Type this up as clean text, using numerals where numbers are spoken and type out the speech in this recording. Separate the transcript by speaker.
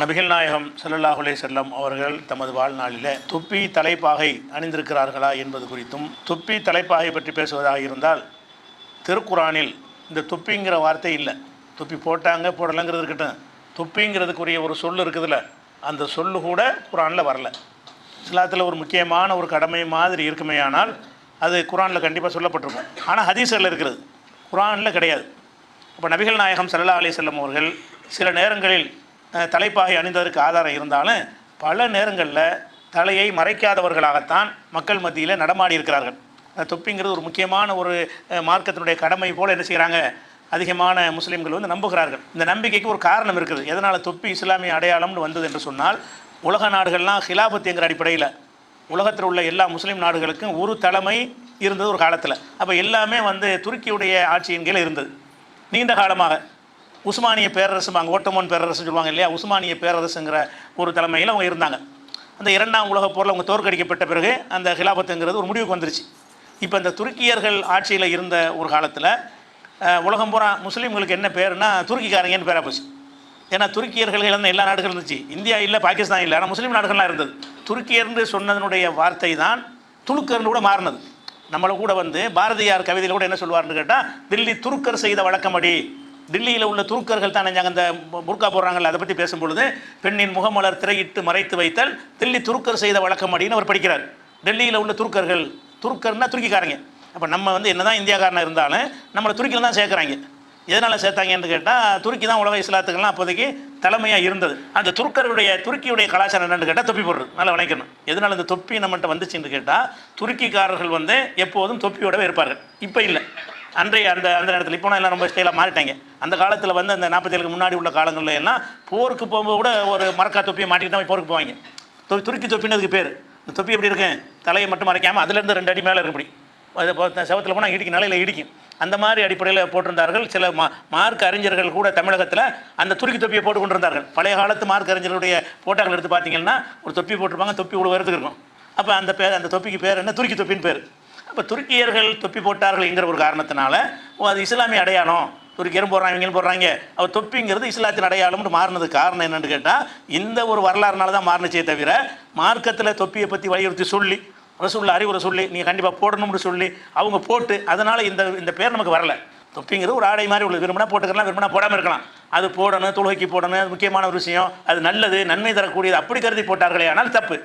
Speaker 1: நபிகள் நாயகம் ஸல்லல்லாஹு அலைஹி வஸல்லம் அவர்கள் தமது வாழ்நாளில் தொப்பி தலைப்பாகை அணிந்திருக்கிறார்களா என்பது குறித்தும், தொப்பி தலைப்பாகை பற்றி பேசுவதாக இருந்தால் திருக்குரானில் இந்த தொப்பிங்கிற வார்த்தை இல்லை. தொப்பி போட்டாங்க போடலைங்கிறது இருக்கட்டும், தொப்பிங்கிறதுக்குரிய ஒரு சொல் இருக்குதுல்ல, அந்த சொல்லு கூட குரானில் வரல. இஸ்லாத்தில் ஒரு முக்கியமான ஒரு கடமை மாதிரி இருக்குமே, ஆனால் அது குரானில் கண்டிப்பாக சொல்லப்பட்டிருக்கும். ஆனால் ஹதீஸில் இருக்கிறது, குரானில் கிடையாது. இப்போ நபிகள் நாயகம் ஸல்லல்லாஹு அலைஹி வஸல்லம் அவர்கள் சில நேரங்களில் தலைப்பாகை அணிந்ததற்கு ஆதாரம் இருந்தாலும் பல நேரங்களில் தலையை மறைக்காதவர்களாகத்தான் மக்கள் மத்தியில் நடமாடி இருக்கிறார்கள். தொப்பிங்கிறது ஒரு முக்கியமான ஒரு மார்க்கத்தினுடைய கடமை போல் என்ன செய்கிறாங்க, அதிகமான முஸ்லீம்கள் வந்து நம்புகிறார்கள். இந்த நம்பிக்கைக்கு ஒரு காரணம் இருக்குது. எதனால் தொப்பி இஸ்லாமிய அடையாளம்னு வந்தது என்று சொன்னால், உலக நாடுகள்லாம் ஹிலாபத் என்கிற அடிப்படையில் உலகத்தில் உள்ள எல்லா முஸ்லீம் நாடுகளுக்கும் ஒரு தலைமை இருந்தது ஒரு காலத்தில். அப்போ எல்லாமே வந்து துருக்கியுடைய ஆட்சியின் கீழே இருந்தது நீண்ட காலமாக. உஸ்மானிய பேரரசுமாங்க, ஓட்டமோன் பேரரசுன்னு சொல்லுவாங்க இல்லையா, உஸ்மானிய பேரரசுங்கிற ஒரு தலைமையில் அவங்க இருந்தாங்க. அந்த இரண்டாம் உலகப் போரில் அவங்க தோற்கடிக்கப்பட்ட பிறகு அந்த ஹிலாபத்துங்கிறது ஒரு முடிவுக்கு வந்துருச்சு. இப்போ இந்த துருக்கியர்கள் ஆட்சியில் இருந்த ஒரு காலத்தில் உலகம் பூரா முஸ்லீம்களுக்கு என்ன பேருனா துருக்கிக்காரங்கன்னு பேராக போச்சு. ஏன்னா துருக்கியர்கள் இழந்த எல்லா நாடுகள் இருந்துச்சு, இந்தியா இல்லை, பாகிஸ்தான் இல்லை, ஆனால் முஸ்லீம் நாடுகள்லாம் இருந்தது. துருக்கியர்னு சொன்னதனுடைய வார்த்தை தான் துலுக்கர்னு கூட மாறினது. நம்மளை கூட வந்து பாரதியார் கவிதையில் கூட என்ன சொல்லுவார்னு கேட்டால், தில்லி துருக்கர் செய்த வழக்கமடி. டில்லியில் உள்ள துருக்கர்கள் தான் அந்த புர்கா போடுறாங்கல்ல, அதை பற்றி பேசும்பொழுது பெண்ணின் முகமலர் திரையிட்டு மறைத்து வைத்தல் தில்லி துருக்கர் செய்த வழக்கமடின்னு அவர் படிக்கிறார். டெல்லியில் உள்ள துருக்கர்கள், துருக்கர்னா துருக்கிக்காரங்க. அப்போ நம்ம வந்து என்ன தான் இந்தியாக்காரனாக இருந்தாலும் நம்மளை துருக்கியில் தான் சேர்க்குறாங்க. எதனால் சேர்த்தாங்கன்னு கேட்டால், துருக்கி தான் உலக இஸ்லாத்துக்கெல்லாம் அப்போதைக்கு தலைமையாக இருந்தது. அந்த துருக்கியுடைய கலாச்சாரம் என்னென்னு கேட்டால் தொப்பி போடுறது. நல்லா வணக்கணும். எதனால் இந்த தொப்பி நம்மகிட்ட வந்துச்சுன்னு கேட்டால், துருக்கிக்காரர்கள் வந்து எப்போதும் தொப்பியோடவே இருப்பார்கள். இப்போ இல்லை, அன்றைய அந்த நேரத்தில். இப்போ எல்லாம் ரொம்ப ஸ்டைலாக மாறிட்டாங்க. அந்த காலத்தில் வந்து அந்த 47க்கு முன்னாடி உள்ள காலங்களில் எல்லாம் போருக்கு போகும்போது கூட ஒரு மரக்கா தொப்பியை மாட்டிக்கிட்டு தான் போருக்கு போவாங்க. துருக்கி தொப்பின்னு அதுக்கு பேர். இந்த தொப்பி எப்படி இருக்கும், தலையை மட்டும் மறைக்காமல் அதுலேருந்து 2 அடி மேலே இருக்கும்படி, அது செவத்தில் போனால் இடிக்கும், நிலையில் இடிக்கும். அந்த மாதிரி அடிப்படையில் போட்டிருந்தார்கள். சில மார்க் அறிஞர்கள் கூட தமிழகத்தில் அந்த துருக்கி தொப்பியை போட்டு கொண்டிருந்தார்கள். பழைய காலத்து மார்க் அறிஞர்களுடைய போட்டோக்கள் எடுத்து பார்த்தீங்கன்னா ஒரு தொப்பி போட்டிருப்பாங்க, தொப்பி இவ்வளோ உயரத்துக்கு இருக்கும். அப்போ அந்த தொப்பிக்கு பேர் என்ன, துருக்கி தொப்பின்னு பேர். அப்போ துருக்கியர்கள் தொப்பி போட்டார்கள் என்கிற ஒரு காரணத்தினால அது இஸ்லாமிய அடையாளம், துருக்கியரும் போடுறாங்க இவங்களும் போடுறாங்க, அவர் தொப்பிங்கிறது இஸ்லாத்தின் அடையாளம்னு மாறினதுக்கு காரணம் என்னென்னு கேட்டால், இந்த ஒரு வரலாறுனால தான் மாறினச்சே தவிர, மார்க்கத்தில் தொப்பியை பற்றி வலியுறுத்தி சொல்லி ரசூலுல்லாஹ் அறிவுரை சொல்லி நீ கண்டிப்பாக போடணும்னு சொல்லி அவங்க போட்டு, அதனால் இந்த பேர் நமக்கு வரலை. தொப்பிங்கிறது ஒரு ஆடை மாதிரி உள்ளது. விரும்பினா போட்டுக்கலாம், விரும்பினா போடாமல் இருக்கலாம். அது போடணும், தொழுகைக்கு போடணும், அது முக்கியமான ஒரு விஷயம், அது நல்லது, நன்மை தரக்கூடியது, அப்படி கருதி போட்டார்களே, ஆனால் தப்பு.